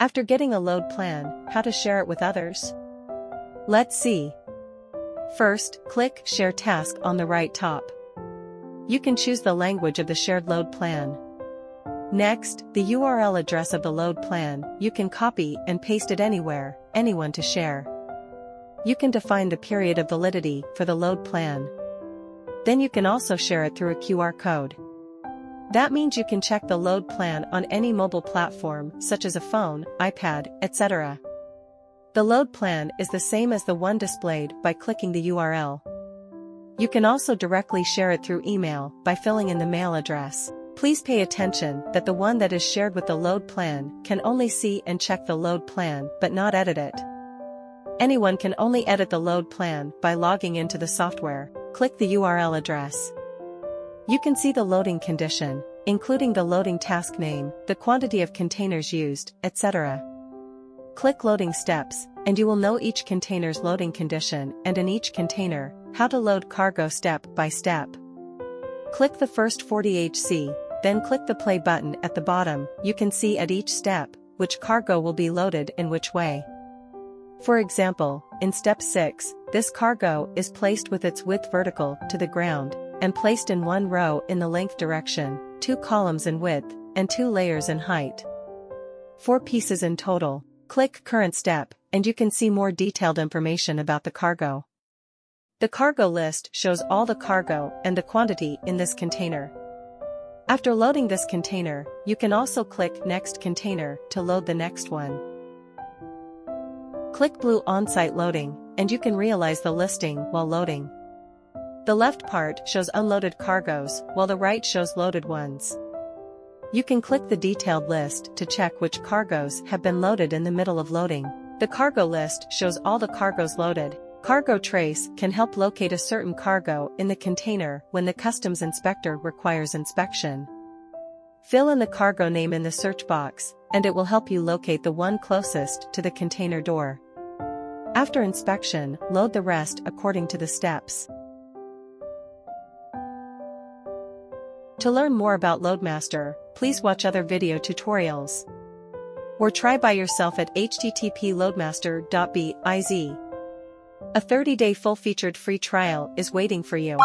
After getting a load plan, how to share it with others? Let's see. First, click Share Task on the right top. You can choose the language of the shared load plan. Next, the URL address of the load plan, you can copy and paste it anywhere, anyone to share. You can define the period of validity for the load plan. Then you can also share it through a QR code. That means you can check the load plan on any mobile platform, such as a phone, iPad, etc. The load plan is the same as the one displayed by clicking the URL. You can also directly share it through email by filling in the mail address. Please pay attention that the one that is shared with the load plan can only see and check the load plan but not edit it. Anyone can only edit the load plan by logging into the software. Click the URL address. You can see the loading condition, including the loading task name, the quantity of containers used, etc. Click Loading Steps, and you will know each container's loading condition and in each container, how to load cargo step by step. Click the first 40HC, then click the play button at the bottom. You can see at each step, which cargo will be loaded in which way. For example, in step 6, this cargo is placed with its width vertical to the ground, and placed in one row in the length direction, 2 columns in width, and 2 layers in height. 4 pieces in total. Click Current Step, and you can see more detailed information about the cargo. The cargo list shows all the cargo and the quantity in this container. After loading this container, you can also click Next Container to load the next one. Click blue On-Site Loading, and you can realize the listing while loading. The left part shows unloaded cargoes, while the right shows loaded ones. You can click the detailed list to check which cargoes have been loaded in the middle of loading. The cargo list shows all the cargoes loaded. Cargo Trace can help locate a certain cargo in the container when the customs inspector requires inspection. Fill in the cargo name in the search box, and it will help you locate the one closest to the container door. After inspection, load the rest according to the steps. To learn more about LoadMaster, please watch other video tutorials. Or try by yourself at http://loadmaster.biz. A 30-day full-featured free trial is waiting for you.